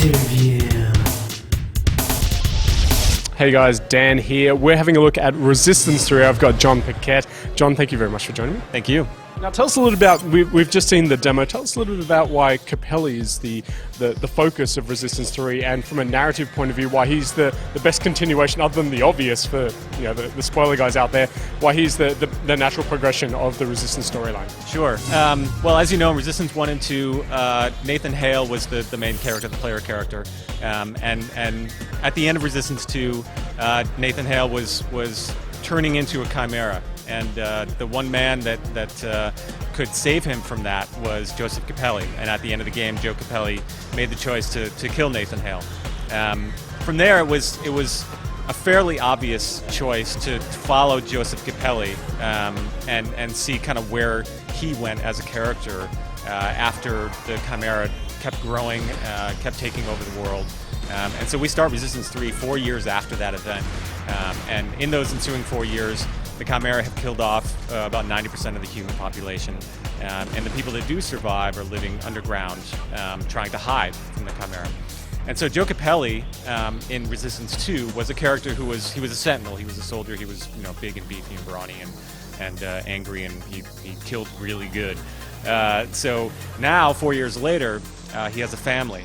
Interview. Hey guys, Dan here. We're having a look at Resistance 3. I've got Jon Paquette. Jon, thank you very much for joining me. Thank you. Now tell us a little about, we've just seen the demo, tell us a little bit about why Capelli is the focus of Resistance 3, and from a narrative point of view, why he's the best continuation, other than the obvious for the spoiler guys out there, why he's the natural progression of the Resistance storyline. Sure. Well, as you know, in Resistance 1 and 2, Nathan Hale was the main character, the player character. And at the end of Resistance 2, Nathan Hale was turning into a chimera. And the one man that could save him from that was Joseph Capelli. And at the end of the game, Joe Capelli made the choice to kill Nathan Hale. From there, it was a fairly obvious choice to follow Joseph Capelli and see kind of where he went as a character after the chimera kept growing, kept taking over the world. And so we start Resistance 3 4 years after that event. And in those ensuing 4 years, the Chimera have killed off about 90% of the human population. And the people that do survive are living underground, trying to hide from the Chimera. And so Joe Capelli in Resistance 2 was a character he was a sentinel, he was a soldier, he was big and beefy and brawny and angry, and he killed really good. So now, 4 years later, he has a family.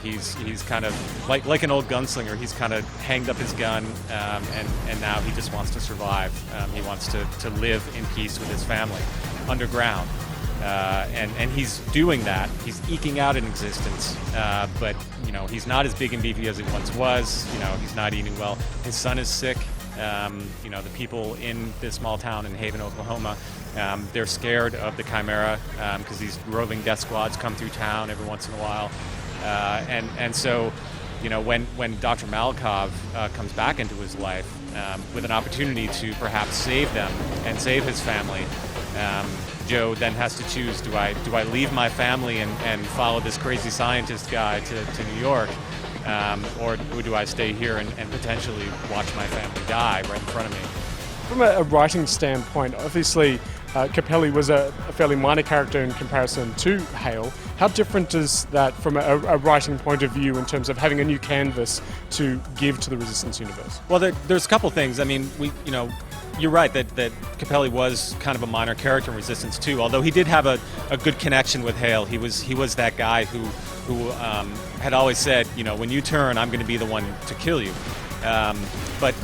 He's kind of like an old gunslinger. He's kind of hanged up his gun, and now he just wants to survive. He wants to live in peace with his family underground, and he's doing that. He's eking out an existence, but he's not as big and beefy as he once was. He's not eating well. His son is sick. The people in this small town in Haven, Oklahoma, they're scared of the Chimera because these roving death squads come through town every once in a while. And so, when Dr. Malikov comes back into his life with an opportunity to perhaps save them and save his family, Joe then has to choose: do I leave my family and follow this crazy scientist guy to New York, or do I stay here and potentially watch my family die right in front of me? From a writing standpoint, obviously Capelli was a fairly minor character in comparison to Hale. How different is that from a writing point of view in terms of having a new canvas to give to the Resistance universe? Well, there's a couple things. I mean, you're right that Capelli was kind of a minor character in Resistance 2, although he did have a good connection with Hale. He was that guy who had always said, when you turn, I'm going to be the one to kill you. But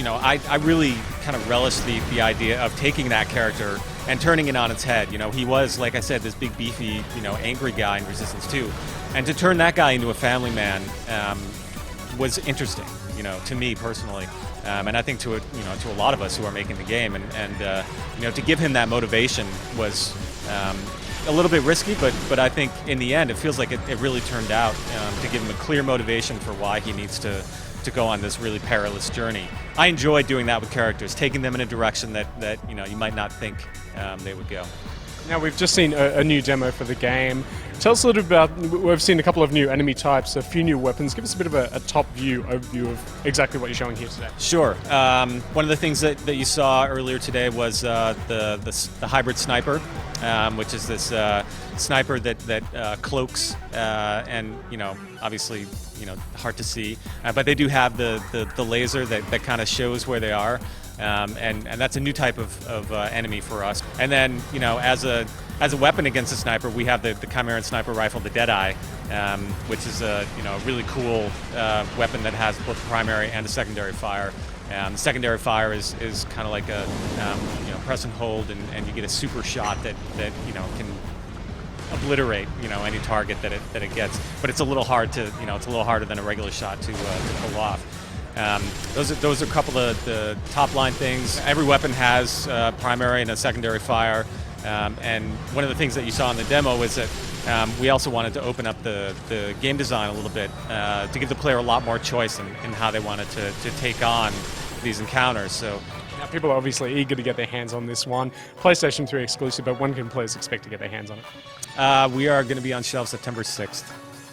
I really kind of relish the idea of taking that character and turning it on its head. He was, like I said, this big, beefy, angry guy in Resistance 2. And to turn that guy into a family man was interesting, to me personally. And I think to a lot of us who are making the game. And to give him that motivation was a little bit risky, but I think in the end it feels like it really turned out to give him a clear motivation for why he needs to go on this really perilous journey. I enjoy doing that with characters, taking them in a direction that you might not think they would go. Now, we've just seen a new demo for the game. Tell us a little bit about, we've seen a couple of new enemy types, a few new weapons. Give us a bit of a top overview of exactly what you're showing here today. Sure. One of the things that you saw earlier today was the hybrid sniper, which is this sniper that cloaks and, obviously, hard to see. But they do have the laser that kind of shows where they are. And that's a new type of enemy for us. And then, as a weapon against a sniper, we have the Chimeran sniper rifle, the Deadeye, which is a really cool weapon that has both a primary and a secondary fire. The secondary fire is kind of like a press and hold, and you get a super shot that can obliterate any target that it gets. But it's a little hard to it's a little harder than a regular shot to pull off. Those are a couple of the top line things. Every weapon has a primary and a secondary fire, and one of the things that you saw in the demo was that we also wanted to open up the game design a little bit to give the player a lot more choice in how they wanted to take on these encounters. So now, people are obviously eager to get their hands on this one. PlayStation 3 exclusive, but when can players expect to get their hands on it? We are going to be on shelves September 6th.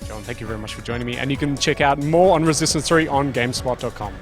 Jon, thank you very much for joining me, and you can check out more on Resistance 3 on GameSpot.com.